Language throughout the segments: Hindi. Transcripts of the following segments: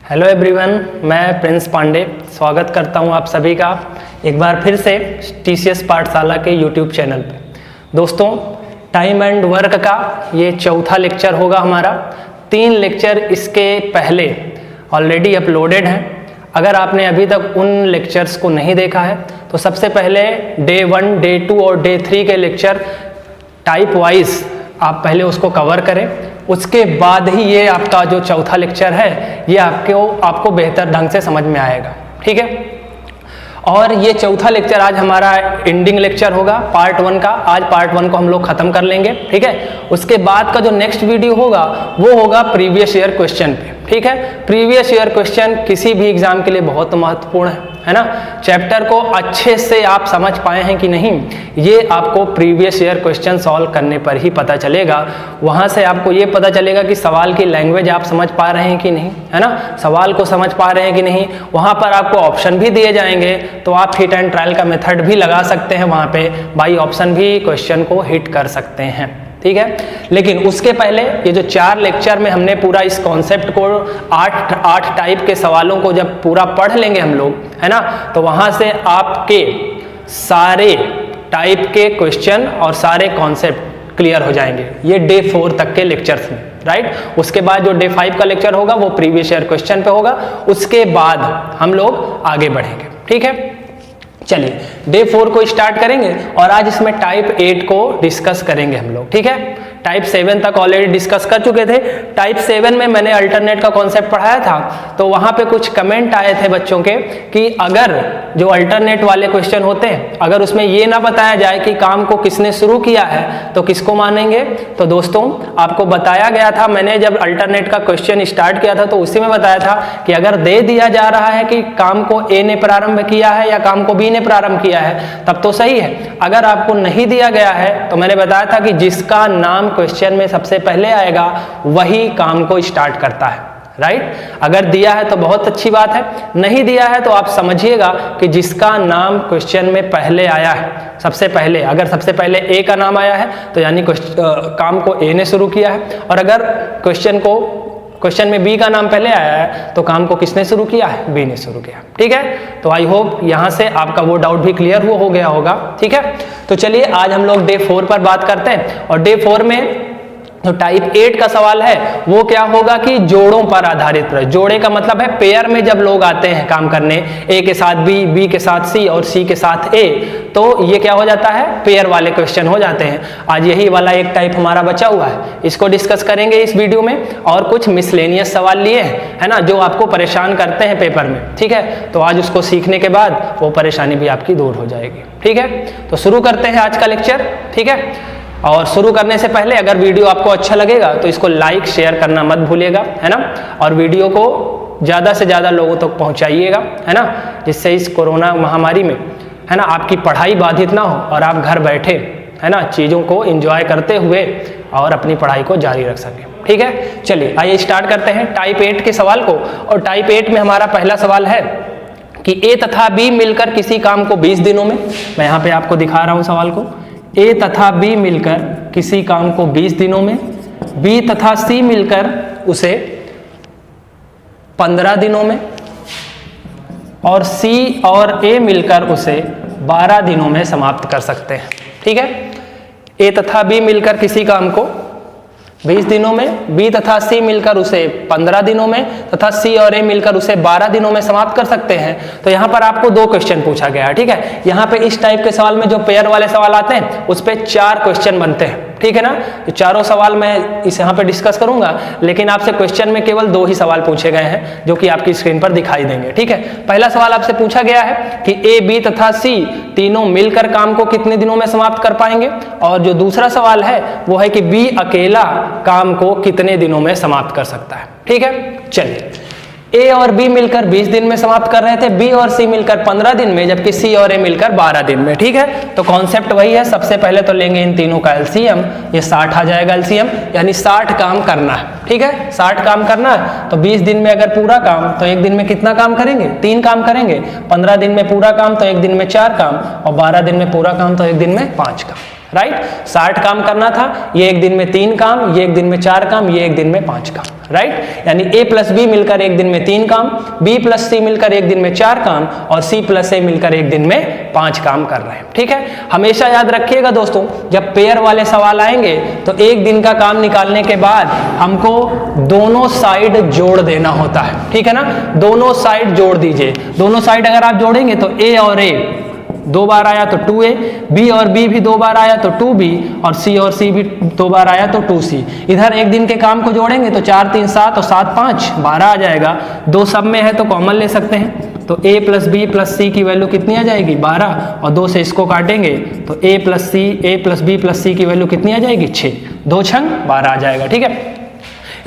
हेलो एवरीवन, मैं प्रिंस पांडे स्वागत करता हूं आप सभी का एक बार फिर से टीसीएस पाठशाला के यूट्यूब चैनल पे। दोस्तों, टाइम एंड वर्क का ये चौथा लेक्चर होगा हमारा। 3 लेक्चर इसके पहले ऑलरेडी अपलोडेड हैं। अगर आपने अभी तक उन लेक्चर्स को नहीं देखा है तो सबसे पहले डे 1, डे 2 और डे 3 के लेक्चर टाइप वाइज आप पहले उसको कवर करें। उसके बाद ही ये आपका जो चौथा लेक्चर है ये आपको बेहतर ढंग से समझ में आएगा, ठीक है। और ये चौथा लेक्चर आज हमारा एंडिंग लेक्चर होगा पार्ट 1 का। आज पार्ट 1 को हम लोग खत्म कर लेंगे, ठीक है। उसके बाद का जो नेक्स्ट वीडियो होगा वो होगा प्रीवियस ईयर क्वेश्चन पे, ठीक है। प्रीवियस ईयर क्वेश्चन किसी भी एग्जाम के लिए बहुत महत्वपूर्ण है ना। चैप्टर को अच्छे से आप समझ पाए हैं कि नहीं, ये आपको प्रीवियस ईयर क्वेश्चन सॉल्व करने पर ही पता चलेगा। वहाँ से आपको ये पता चलेगा कि सवाल की लैंग्वेज आप समझ पा रहे हैं कि नहीं, है ना। सवाल को समझ पा रहे हैं कि नहीं। वहाँ पर आपको ऑप्शन भी दिए जाएंगे तो आप हिट एंड ट्रायल का मेथड भी लगा सकते हैं। वहाँ पे बाई ऑप्शन भी क्वेश्चन को हिट कर सकते हैं, ठीक है। लेकिन उसके पहले ये जो 4 लेक्चर में हमने पूरा इस कॉन्सेप्ट को 8 टाइप के सवालों को जब पूरा पढ़ लेंगे हम लोग, है ना, तो वहां से आपके सारे टाइप के क्वेश्चन और सारे कॉन्सेप्ट क्लियर हो जाएंगे। ये डे 4 तक के लेक्चर्स में, राइट। उसके बाद जो डे 5 का लेक्चर होगा वो प्रीवियस ईयर क्वेश्चन पे होगा। उसके बाद हम लोग आगे बढ़ेंगे, ठीक है। चलिए डे 4 को स्टार्ट करेंगे और आज इसमें टाइप 8 को डिस्कस करेंगे हम लोग, ठीक है। टाइप 7 तक ऑलरेडी डिस्कस कर चुके थे। टाइप 7 में मैंने अल्टरनेट का कॉन्सेप्ट पढ़ाया था, तो वहां पे कुछ कमेंट आए थे बच्चों के कि अगर जो अल्टरनेट वाले क्वेश्चन होते हैं अगर उसमें ये ना बताया जाए कि काम को किसने शुरू किया है तो किसको मानेंगे। तो दोस्तों आपको बताया गया था, मैंने जब अल्टरनेट का क्वेश्चन स्टार्ट किया था तो उसी में बताया था कि अगर दे दिया जा रहा है कि काम को ए ने प्रारंभ किया है या काम को बी ने प्रारंभ किया है तब तो सही है। अगर आपको नहीं दिया गया है तो मैंने बताया था कि जिसका नाम क्वेश्चन में सबसे पहले आएगा वही काम को स्टार्ट करता है, राइट। अगर दिया है तो बहुत अच्छी बात है, नहीं दिया है तो आप समझिएगा कि जिसका नाम क्वेश्चन में पहले आया है सबसे पहले, अगर सबसे पहले ए का नाम आया है तो यानी काम को ए ने शुरू किया है, और अगर क्वेश्चन में बी का नाम पहले आया है तो काम को किसने शुरू किया है, बी ने शुरू किया, ठीक है। तो आई होप यहां से आपका वो डाउट भी क्लियर हो गया होगा, ठीक है। तो चलिए आज हम लोग डे 4 पर बात करते हैं। और डे 4 में तो टाइप 8 का सवाल है वो क्या होगा कि जोड़ों पर आधारित है। जोड़े का मतलब है पेयर में जब लोग आते हैं काम करने, ए के साथ बी, बी के साथ सी और सी के साथ ए, तो ये क्या हो जाता है, पेयर वाले क्वेश्चन हो जाते हैं। आज यही वाला एक टाइप हमारा बचा हुआ है, इसको डिस्कस करेंगे इस वीडियो में। और कुछ मिसलेनियस सवाल लिए हैं, है ना, जो आपको परेशान करते हैं पेपर में, ठीक है। तो आज उसको सीखने के बाद वो परेशानी भी आपकी दूर हो जाएगी, ठीक है। तो शुरू करते हैं आज का लेक्चर, ठीक है। और शुरू करने से पहले अगर वीडियो आपको अच्छा लगेगा तो इसको लाइक शेयर करना मत भूलिएगा, है ना। और वीडियो को ज़्यादा से ज़्यादा लोगों तक पहुंचाइएगा, है ना, जिससे इस कोरोना महामारी में, है ना, आपकी पढ़ाई बाधित ना हो और आप घर बैठे, है ना, चीज़ों को एंजॉय करते हुए और अपनी पढ़ाई को जारी रख सकें, ठीक है। चलिए आइए स्टार्ट करते हैं टाइप 8 के सवाल को। और टाइप 8 में हमारा पहला सवाल है कि ए तथा बी मिलकर किसी काम को 20 दिनों में, मैं यहाँ पे आपको दिखा रहा हूँ सवाल को, ए तथा बी मिलकर किसी काम को 20 दिनों में, बी तथा सी मिलकर उसे 15 दिनों में, और सी और ए मिलकर उसे 12 दिनों में समाप्त कर सकते हैं, ठीक है। ए तथा बी मिलकर किसी काम को 20 दिनों में, बी तथा सी मिलकर उसे 15 दिनों में तथा सी और ए मिलकर उसे 12 दिनों में समाप्त कर सकते हैं। तो यहाँ पर आपको 2 क्वेश्चन पूछा गया है, ठीक है। यहाँ पे इस टाइप के सवाल में जो पेयर वाले सवाल आते हैं उस पे 4 क्वेश्चन बनते हैं, ठीक है ना। तो चारों सवाल मैं इस यहाँ पे डिस्कस करूंगा, लेकिन आपसे क्वेश्चन में केवल 2 ही सवाल पूछे गए हैं जो कि आपकी स्क्रीन पर दिखाई देंगे, ठीक है। पहला सवाल आपसे पूछा गया है कि ए, बी तथा सी तीनों मिलकर काम को कितने दिनों में समाप्त कर पाएंगे, और जो दूसरा सवाल है वो है कि बी अकेला काम को कितने दिनों में समाप्त कर सकता है, ठीक है। चलिए ए और बी मिलकर 20 दिन में समाप्त कर रहे थे, बी और सी मिलकर 15 दिन में, जबकि सी और ए मिलकर 12 दिन में, ठीक है। तो कॉन्सेप्ट वही है, सबसे पहले तो लेंगे इन तीनों का एलसीएम, ये 60 आ जाएगा एलसीएम, यानी 60 काम करना है, ठीक है। 60 काम करना है तो 20 दिन में अगर पूरा काम तो एक दिन में कितना काम करेंगे, 3 काम करेंगे। 15 दिन में पूरा काम तो एक दिन में 4 काम, और 12 दिन में पूरा काम तो एक दिन में 5 काम, राइट। 60 काम करना था, ये एक दिन में 3 काम, ये एक दिन में 4 काम, ये एक दिन में 5 काम, राइट। यानी A प्लस बी मिलकर एक दिन में 3 काम, B प्लस सी मिलकर एक दिन में 4 काम और C प्लस ए मिलकर एक दिन में 5 काम कर रहे हैं, ठीक है। हमेशा याद रखिएगा दोस्तों, जब पेयर वाले सवाल आएंगे तो एक दिन का काम निकालने के बाद हमको दोनों साइड जोड़ देना होता है, ठीक है ना। दोनों साइड जोड़ दीजिए। दोनों साइड अगर आप जोड़ेंगे तो A और A 2 बार आया तो 2A, B और B भी 2 बार आया तो 2B और C और C भी 2 बार आया तो 2C। इधर एक दिन के काम को जोड़ेंगे तो 4 3 7 और 7 5 12 आ जाएगा। 2 सब में है तो कॉमन ले सकते हैं, तो A प्लस बी प्लस सी की वैल्यू कितनी आ जाएगी 12 और 2 से इसको काटेंगे तो A प्लस बी प्लस सी की वैल्यू कितनी आ जाएगी 6, 2 छंग 12 आ जाएगा, ठीक है।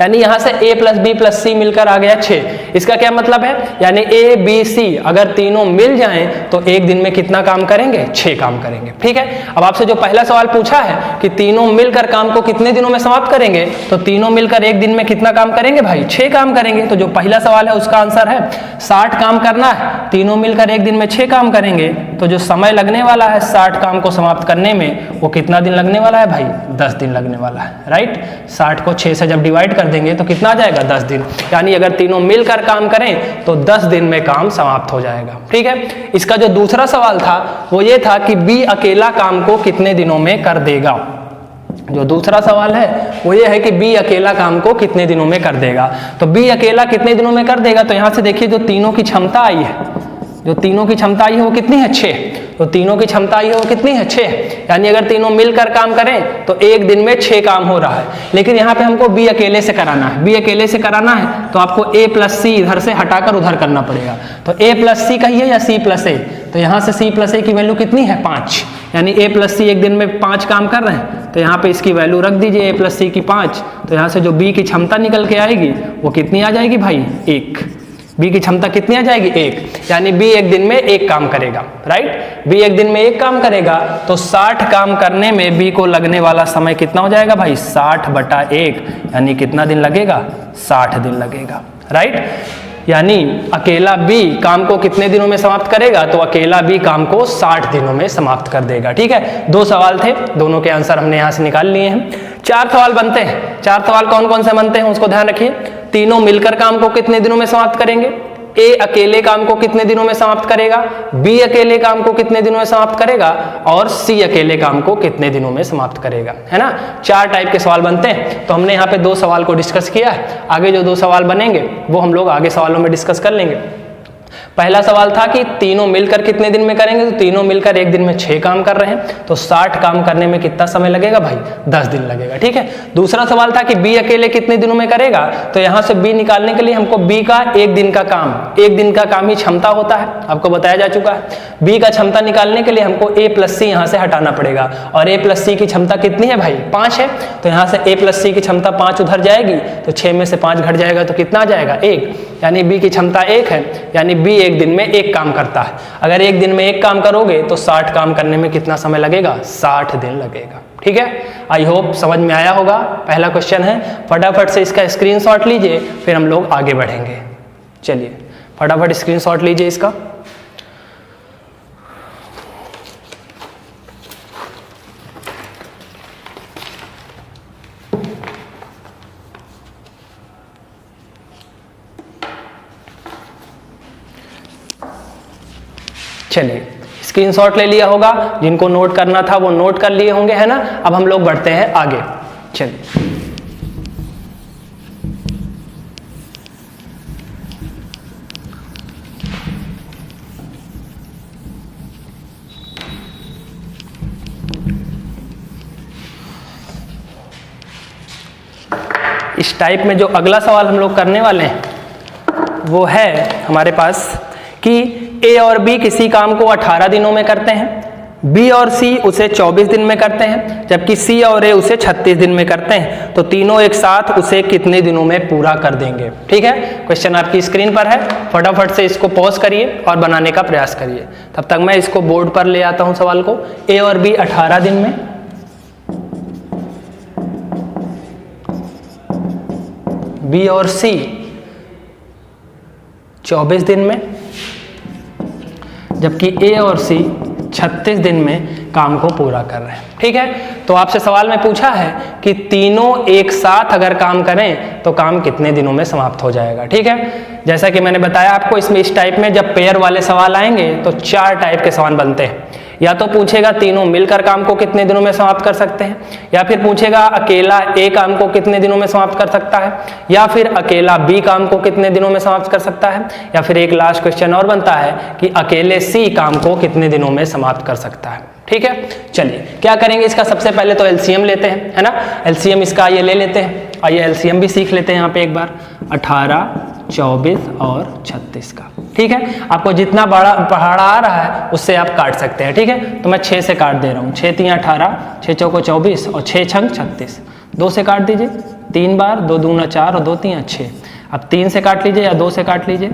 यानी यहां से A प्लस बी प्लस सी मिलकर आ गया 6। इसका क्या मतलब है, यानी A B C अगर तीनों मिल जाएं तो एक दिन में कितना काम करेंगे 6 काम करेंगे, ठीक है। अब आपसे जो पहला सवाल पूछा है कि तीनों मिलकर काम को कितने दिनों में समाप्त करेंगे, तो तीनों मिलकर एक दिन में कितना काम करेंगे भाई 6 काम करेंगे। तो जो पहला सवाल है उसका आंसर है 60 काम करना है, तीनों मिलकर एक दिन में 6 काम करेंगे, तो जो समय लगने वाला है 60 काम को समाप्त करने में वो कितना दिन लगने वाला है भाई 10 दिन लगने वाला है, राइट। 60 को 6 से जब डिवाइड कर देंगे तो कितना आ जाएगा 10 दिन। यानी अगर तीनों मिलकर काम करें तो 10 दिन में काम समाप्त हो जाएगा, ठीक है। इसका जो दूसरा सवाल था वो ये था कि B अकेला काम को कितने दिनों में कर देगा। जो दूसरा सवाल है वो ये है कि B अकेला काम को कितने दिनों में कर देगा। तो B अकेला कितने दिनों में कर देगा, तो यहां से देखिए जो तीनों की क्षमता आई है, जो तीनों की क्षमता आई है वो कितनी है 6। तो तीनों की क्षमता आई है वो कितनी है 6। यानी अगर तीनों मिलकर काम करें तो एक दिन में 6 काम हो रहा है। लेकिन यहाँ पे हमको B अकेले से कराना है, B अकेले से कराना है तो आपको A प्लस सी इधर से हटाकर उधर करना पड़ेगा। तो A प्लस सी कहिए या C प्लस ए, तो यहाँ से C प्लस ए की वैल्यू कितनी है 5। यानी A प्लस सी एक दिन में 5 काम कर रहे हैं, तो यहाँ पे इसकी वैल्यू रख दीजिए A प्लस सी की 5। तो यहाँ से जो B की क्षमता निकल के आएगी वो कितनी आ जाएगी भाई 1। B की क्षमता कितनी आ जाएगी 1। यानी B एक दिन में 1 काम करेगा, राइट। B एक दिन में 1 काम करेगा तो 60 काम करने में B को लगने वाला समय कितना हो जाएगा भाई 60/1। यानी कितना दिन लगेगा 60 दिन लगेगा, राइट। यानी अकेला B काम को कितने दिनों में समाप्त करेगा, तो अकेला B काम को 60 दिनों में समाप्त कर देगा, ठीक है। 2 सवाल थे, दोनों के आंसर हमने यहाँ से निकाल लिए हैं। 4 सवाल बनते हैं। 4 सवाल कौन कौन से बनते हैं उसको ध्यान रखिए। तीनों मिलकर काम को कितने दिनों में समाप्त करेंगे, A अकेले काम को कितने दिनों में समाप्त करेगा, B अकेले काम को कितने दिनों में समाप्त करेगा और C अकेले काम को कितने दिनों में समाप्त करेगा, है ना। 4 टाइप के सवाल बनते हैं। तो हमने यहाँ पे 2 सवाल को डिस्कस किया है। आगे जो 2 सवाल बनेंगे वो हम लोग आगे सवालों में डिस्कस कर लेंगे। पहला सवाल था कि तीनों मिलकर कितने दिन में करेंगे, तो तीनों मिलकर एक दिन में 6 काम कर रहे हैं, तो 60 काम करने में कितना समय लगेगा भाई 10 दिन लगेगा, ठीक है। दूसरा सवाल था कि B अकेले कितने दिनों में करेगा, तो यहां से B निकालने के लिए हमको B का एक दिन का काम ही क्षमता होता है, आपको बताया जा चुका है। B का क्षमता निकालने के लिए हमको A प्लस सी यहाँ से हटाना पड़ेगा और A प्लस सी की क्षमता कितनी है भाई 5 है। तो यहाँ से A प्लस सी की क्षमता 5 उधर जाएगी तो 6 में से 5 घट जाएगा तो कितना आ जाएगा 1। यानी B की क्षमता 1 है। यानी B एक दिन में 1 काम करता है। अगर एक दिन में 1 काम करोगे तो 60 काम करने में कितना समय लगेगा 60 दिन लगेगा, ठीक है। आई होप समझ में आया होगा। पहला क्वेश्चन है, फटाफट से इसका स्क्रीनशॉट लीजिए फिर हम लोग आगे बढ़ेंगे। चलिए फटाफट स्क्रीनशॉट लीजिए इसका। चलिए स्क्रीनशॉट ले लिया होगा, जिनको नोट करना था वो नोट कर लिए होंगे, है ना। अब हम लोग बढ़ते हैं आगे। चलिए इस टाइप में जो अगला सवाल हम लोग करने वाले हैं वो है हमारे पास कि A और B किसी काम को 18 दिनों में करते हैं, B और C उसे 24 दिन में करते हैं, जबकि C और A उसे 36 दिन में करते हैं। तो तीनों एक साथ उसे कितने दिनों में पूरा कर देंगे, ठीक है। क्वेश्चन आपकी स्क्रीन पर है, फटाफट से इसको पॉज करिए और बनाने का प्रयास करिए। तब तक मैं इसको बोर्ड पर ले आता हूं सवाल को। A और B 18 दिन में, B और C 24 दिन में, जबकि A और C 36 दिन में काम को पूरा कर रहे हैं। ठीक है, तो आपसे सवाल में पूछा है कि तीनों एक साथ अगर काम करें तो काम कितने दिनों में समाप्त हो जाएगा। ठीक है, जैसा कि मैंने बताया आपको, इसमें इस टाइप में जब पेयर वाले सवाल आएंगे तो 4 टाइप के सवाल बनते हैं। या तो पूछेगा तीनों मिलकर काम को कितने दिनों में समाप्त कर सकते हैं, या फिर पूछेगा अकेला ए काम को कितने दिनों में समाप्त कर सकता है, या फिर अकेला बी काम को कितने दिनों में समाप्त कर सकता है, या फिर एक लास्ट क्वेश्चन और बनता है कि अकेले सी काम को कितने दिनों में समाप्त कर सकता है। ठीक है, चलिए क्या करेंगे इसका, सबसे पहले तो एलसीएम लेते हैं, है ना। एलसीएम इसका ये ले लेते हैं, आइए एलसीएम भी सीख लेते हैं यहाँ पे एक बार। 18, 24 और 36 का। ठीक है, आपको जितना बड़ा पहाड़ा आ रहा है उससे आप काट सकते हैं। ठीक है, तो मैं 6 से काट दे रहा हूँ। 6 3 18, 6 चौको 24 और 6 छंग 36। 2 से काट दीजिए 3 बार, 2 दूना 4 और 2 3 6। अब 3 से काट लीजिए या 2 से काट लीजिए।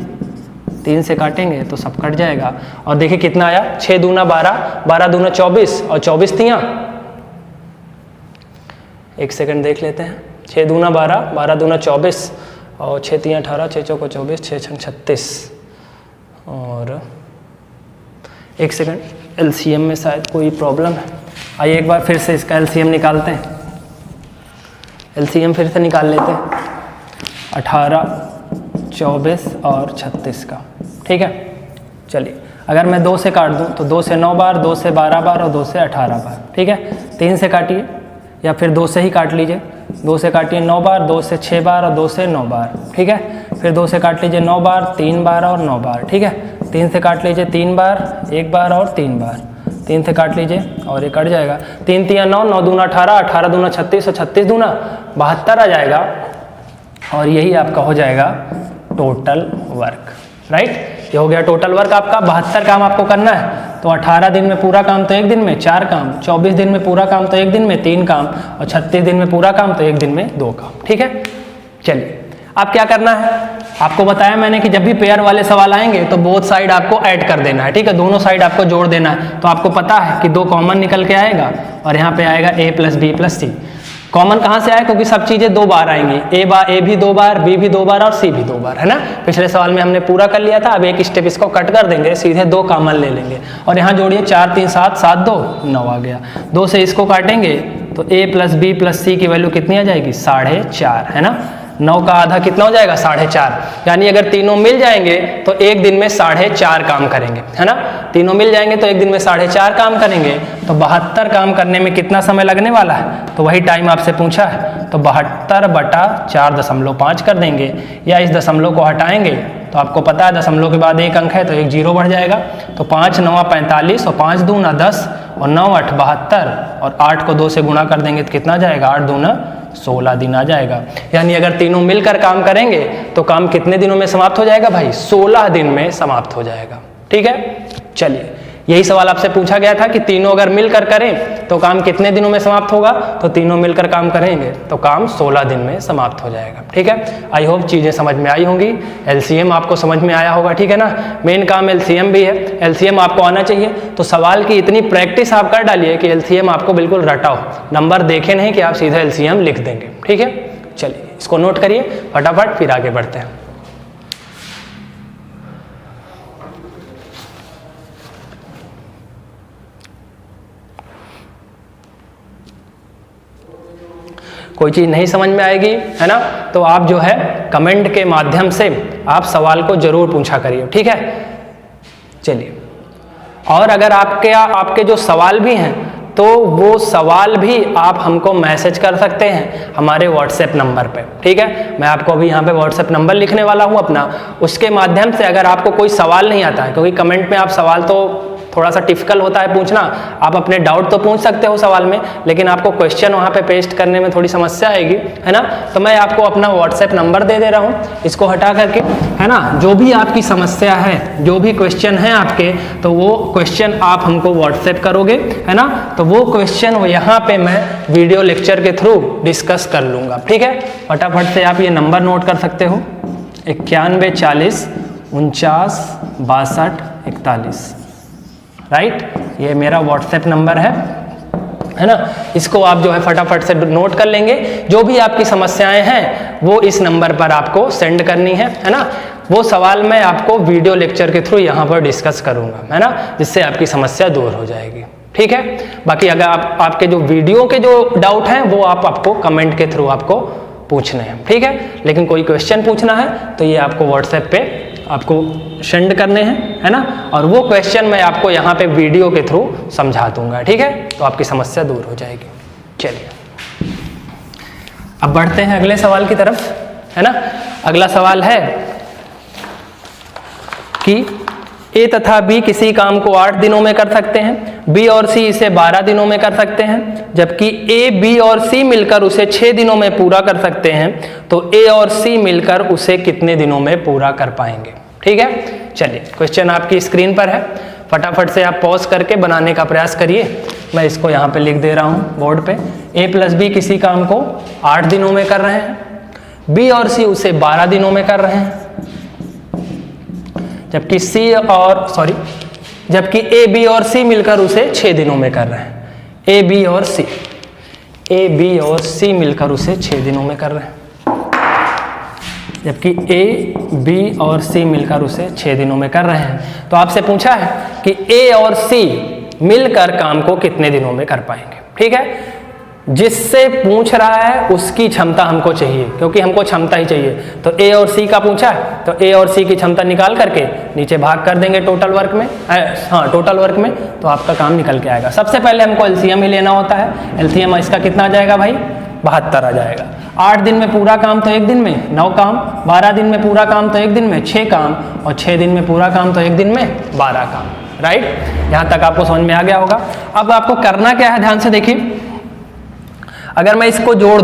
3 से काटेंगे तो सब कट जाएगा। और देखिए कितना आया, 6 दूना 12, 12 दूना 24 और 24 तियाँ। एक सेकंड देख लेते हैं। 6 दूना 12, 12 दूना 24 और 6 3 18, 6 चौको 24, 6 छंग 36। और एक सेकंड, एलसीएम में शायद कोई प्रॉब्लम है। आइए एक बार फिर से इसका एलसीएम निकालते हैं। एलसीएम फिर से निकाल लेते हैं, 18, 24 और 36 का। ठीक है, चलिए अगर मैं 2 से काट दूं तो 2 से 9 बार, 2 से 12 बार और 2 से 18 बार। ठीक है, 3 से काटिए या फिर 2 से ही काट लीजिए। 2 से काटिए 9 बार, 2 से 6 बार और 2 से 9 बार। ठीक है, फिर 2 से काट लीजिए 9 बार, 3 बार और 9 बार। ठीक है, 3 से काट लीजिए 3 बार, 1 बार और 3 बार। 3 से काट लीजिए और ये कट जाएगा। 3 3 9, 9 दूना 18, 18 दूना 36 और 36 दूना 72 आ जाएगा। और यही आपका हो जाएगा टोटल वर्क। राइट, ये हो गया टोटल वर्क आपका। 72 काम आपको करना है तो 18 दिन में पूरा काम तो 1 दिन में 4 काम, 24 दिन में पूरा काम तो 1 दिन में 3 काम और 36 दिन में पूरा काम तो 1 दिन में 2 काम। ठीक है, चलिए अब क्या करना है, आपको बताया मैंने कि जब भी पेयर वाले सवाल आएंगे तो बोथ साइड आपको ऐड कर देना है। ठीक है, दोनों साइड आपको जोड़ देना है। तो आपको पता है कि 2 कॉमन निकल के आएगा और यहाँ पे आएगा a + b + c। कॉमन कहाँ से आया, क्योंकि सब चीजें 2 बार आएंगी, ए भी 2 बार, बी भी 2 बार और सी भी 2 बार, है ना। पिछले सवाल में हमने पूरा कर लिया था। अब एक स्टेप इसको कट कर देंगे, सीधे 2 कॉमन ले लेंगे और यहाँ जोड़िए 4 3 7, 7 2 9 आ गया। 2 से इसको काटेंगे तो a + b + c की वैल्यू कितनी आ जाएगी, 4.5, है ना। 9 का आधा कितना हो जाएगा, 4.5। यानी अगर तीनों मिल जाएंगे तो 1 दिन में 4.5 काम करेंगे, है ना। तीनों मिल जाएंगे तो 1 दिन में 4.5 काम करेंगे। तो 72 काम करने में कितना समय लगने वाला है, तो वही टाइम आपसे पूछा है। तो 72 बटा 4.5 कर देंगे, या इस दशमलव को हटाएंगे तो आपको पता है दशमलव के बाद 1 अंक है तो 1 0 बढ़ जाएगा। तो 5 9 45 और 5 दूना 10 और 9 8 72 और 8 को 2 से गुणा कर देंगे तो कितना आ जाएगा, 8 दूना 16 दिन आ जाएगा। यानी अगर तीनों मिलकर काम करेंगे तो काम कितने दिनों में समाप्त हो जाएगा भाई, 16 दिन में समाप्त हो जाएगा। ठीक है, चलिए यही सवाल आपसे पूछा गया था कि तीनों अगर मिलकर करें तो काम कितने दिनों में समाप्त होगा, तो तीनों मिलकर काम करेंगे तो काम 16 दिन में समाप्त हो जाएगा। ठीक है, आई होप चीज़ें समझ में आई होंगी। एलसीएम आपको समझ में आया होगा, ठीक है ना। मेन काम एलसीएम भी है, एलसीएम आपको आना चाहिए। तो सवाल की इतनी प्रैक्टिस आप कर डालिए कि एलसीएम आपको बिल्कुल रटा हो, नंबर देखे नहीं कि आप सीधे एलसीएम लिख देंगे। ठीक है, चलिए इसको नोट करिए फटाफट, फिर आगे बढ़ते हैं। कोई चीज़ नहीं समझ में आएगी, है ना, तो आप जो है कमेंट के माध्यम से आप सवाल को जरूर पूछा करिए। ठीक है, चलिए, और अगर आपके जो सवाल भी हैं तो वो सवाल भी आप हमको मैसेज कर सकते हैं हमारे व्हाट्सएप नंबर पे। ठीक है, मैं आपको अभी यहाँ पे व्हाट्सएप नंबर लिखने वाला हूँ अपना, उसके माध्यम से अगर आपको कोई सवाल नहीं आता है, क्योंकि कमेंट में आप सवाल तो थोड़ा सा टिपिकल होता है पूछना, आप अपने डाउट तो पूछ सकते हो सवाल में, लेकिन आपको क्वेश्चन वहाँ पे पेस्ट करने में थोड़ी समस्या आएगी, है ना। तो मैं आपको अपना व्हाट्सएप नंबर दे दे रहा हूँ, इसको हटा करके, है ना। जो भी आपकी समस्या है, जो भी क्वेश्चन है आपके, तो वो क्वेश्चन आप हमको व्हाट्सएप करोगे, है ना। तो वो क्वेश्चन यहाँ पे मैं वीडियो लेक्चर के थ्रू डिस्कस कर लूँगा। ठीक है, फटाफट से आप ये नंबर नोट कर सकते हो, 91 40 49 62 41। राइट, ये मेरा व्हाट्सएप नंबर है ना। इसको आप जो है फटाफट से नोट कर लेंगे। जो भी आपकी समस्याएं हैं वो इस नंबर पर आपको सेंड करनी है ना। वो सवाल मैं आपको वीडियो लेक्चर के थ्रू यहाँ पर डिस्कस करूँगा, है ना, जिससे आपकी समस्या दूर हो जाएगी। ठीक है। बाकी अगर आपके जो वीडियो के जो डाउट हैं वो आपको कमेंट के थ्रू आपको पूछने हैं, ठीक है। लेकिन कोई क्वेश्चन पूछना है तो ये आपको व्हाट्सएप पे आपको सेंड करने हैं, है ना, और वो क्वेश्चन मैं आपको यहाँ पे वीडियो के थ्रू समझा दूंगा, ठीक है। तो आपकी समस्या दूर हो जाएगी। चलिए अब बढ़ते हैं अगले सवाल की तरफ, है ना। अगला सवाल है कि ए तथा बी किसी काम को 8 दिनों में कर सकते हैं, बी और सी इसे 12 दिनों में कर सकते हैं, जबकि ए, बी और सी मिलकर उसे 6 दिनों में पूरा कर सकते हैं, तो ए और सी मिलकर उसे कितने दिनों में पूरा कर पाएंगे, ठीक है। चलिए क्वेश्चन आपकी स्क्रीन पर है, फटाफट से आप पॉज करके बनाने का प्रयास करिए। मैं इसको यहाँ पे लिख दे रहा हूँ बोर्ड पे। ए प्लस बी किसी काम को 8 दिनों में कर रहे हैं, बी और सी उसे 12 दिनों में कर रहे हैं, जबकि ए, बी और सी मिलकर उसे 6 दिनों में कर रहे हैं। ए, बी और सी मिलकर उसे 6 दिनों में कर रहे हैं, जबकि ए, बी और सी मिलकर उसे 6 दिनों में कर रहे हैं। तो आपसे पूछा है कि ए और सी मिलकर काम को कितने दिनों में कर पाएंगे, ठीक है। जिससे पूछ रहा है उसकी क्षमता हमको चाहिए, क्योंकि हमको क्षमता ही चाहिए। तो ए और सी का पूछा है तो ए और सी की क्षमता निकाल करके नीचे भाग कर देंगे टोटल वर्क में, टोटल वर्क में, तो आपका काम निकल के आएगा। सबसे पहले हमको एलसीएम ही लेना होता है। एलसीएम इसका कितना आ जाएगा भाई, 72 आ जाएगा। 8 दिन में पूरा काम तो 1 दिन में 9 काम, 12 दिन में पूरा काम तो 1 दिन में 6 काम, और 6 दिन में पूरा काम तो 1 दिन में 12 काम, राइट। यहाँ तक आपको समझ में आ गया होगा। अब आपको करना क्या है, ध्यान से देखिए। अगर मैं इसको जोड़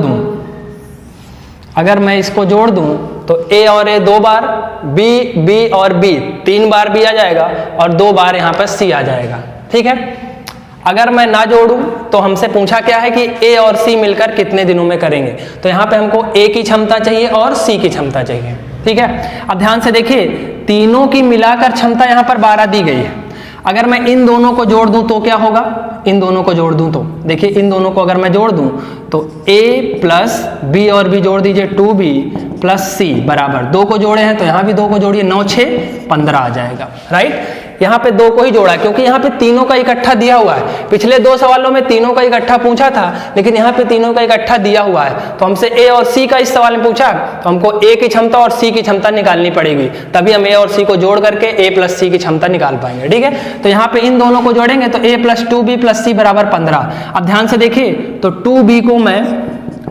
दूं, तो ए और ए 2 बार, बी और बी 3 बार बी आ जाएगा, और 2 बार यहाँ पर सी आ जाएगा, ठीक है। अगर मैं ना जोड़ूं तो हमसे पूछा क्या है कि ए और सी मिलकर कितने दिनों में करेंगे। तो यहाँ पे हमको ए की क्षमता चाहिए और सी की क्षमता चाहिए, ठीक है। अब ध्यान से देखिए, तीनों की मिलाकर क्षमता यहाँ पर 12 दी गई है। अगर मैं इन दोनों को जोड़ दूं तो क्या होगा, इन दोनों को जोड़ दूं तो देखिए, इन दोनों को अगर मैं जोड़ दूं तो a प्लस बी और बी जोड़ दीजिए 2b प्लस सी बराबर 2 को जोड़े हैं तो यहाँ भी 2 को जोड़िए, 9 6 15 आ जाएगा, राइट। यहाँ पे 2 को ही जोड़ा क्योंकि यहाँ पे तीनों का इकट्ठा दिया हुआ है। पिछले 2 सवालों में तीनों का इकट्ठा पूछा था, लेकिन यहाँ पे तीनों का इकट्ठा दिया हुआ है। तो हमसे ए और सी का इस सवाल में पूछा, तो हमको ए की क्षमता और सी की क्षमता निकालनी पड़ेगी, तभी हम ए और सी को जोड़ करके ए प्लस सी की क्षमता निकाल पाएंगे, ठीक है। तो यहाँ पे इन दोनों को जोड़ेंगे तो ए प्लस 2b प्लस सी बराबर 15। अब ध्यान से देखिए, तो 2b को मैं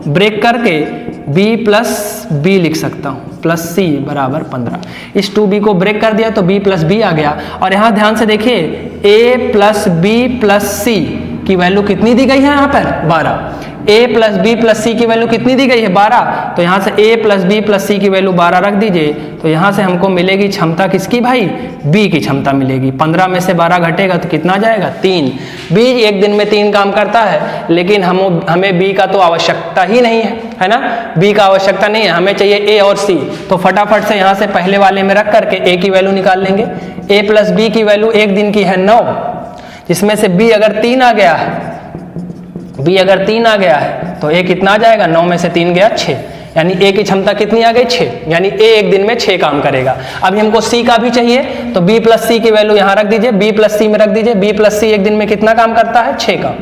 ब्रेक करके b प्लस बी लिख सकता हूँ प्लस सी बराबर 15। इस 2b को ब्रेक कर दिया तो b प्लस बी आ गया। और यहाँ ध्यान से देखिए, a प्लस बी प्लस सी की वैल्यू कितनी दी गई है यहाँ पर 12। a प्लस बी प्लस सी की वैल्यू कितनी दी गई है 12। तो यहाँ से a प्लस बी प्लस सी की वैल्यू 12 रख दीजिए, तो यहाँ से हमको मिलेगी क्षमता किसकी भाई, b की क्षमता मिलेगी। 15 में से 12 घटेगा तो कितना जाएगा 3। b 1 दिन में 3 काम करता है, लेकिन हमें b का तो आवश्यकता ही नहीं है ना। b का आवश्यकता नहीं है, हमें चाहिए a और c। तो फटाफट से यहाँ से पहले वाले में रख करके a की वैल्यू निकाल लेंगे। a प्लस बी की वैल्यू 1 दिन की है 9, जिसमें से b अगर 3 आ गया है, b अगर 3 आ गया है तो a कितना आ जाएगा, 9 में से 3 गया 6, यानी a की क्षमता कितनी आ गई 6, यानी a 1 दिन में 6 काम करेगा। अभी हमको c का भी चाहिए, तो b प्लस सी की वैल्यू यहाँ रख दीजिए, b प्लस सी में रख दीजिए। b प्लस सी 1 दिन में कितना काम करता है 6 काम,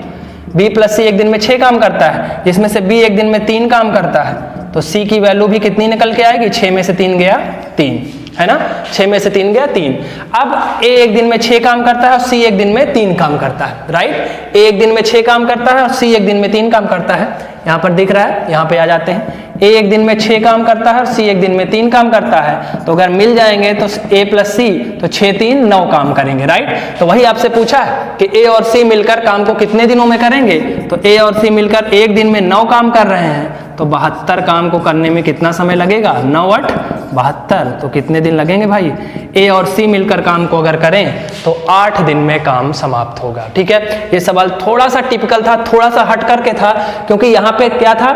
b प्लस सी 1 दिन में 6 काम करता है, जिसमें से b 1 दिन में 3 काम करता है। तो c की वैल्यू भी कितनी निकल के आएगी, 6 में से 3 गया 3, है ना, 6 में से 3 गया 3। अब a 1 दिन में 6 काम करता है और c 1 दिन में 3 काम करता है, राइट। a 1 दिन में 6 काम करता है और c 1 दिन में 3 काम करता है, यहाँ पर दिख रहा है, यहाँ पे आ जाते हैं। a 1 दिन में 6 काम करता है और c 1 दिन में 3 काम करता है, तो अगर मिल जाएंगे तो a प्लस सी तो 6 3 9 काम करेंगे, राइट। तो वही आपसे पूछा है कि a और c मिलकर काम को कितने दिनों में करेंगे, तो a और c मिलकर 1 दिन में 9 काम कर रहे हैं, तो 72 काम को करने में कितना समय लगेगा, 9 8 72, तो कितने दिन लगेंगे भाई। a और c मिलकर काम को अगर करें तो 8 दिन में काम समाप्त होगा, ठीक है। ये सवाल थोड़ा सा टिपिकल था, थोड़ा सा हट करके था, क्योंकि यहाँ पे क्या था,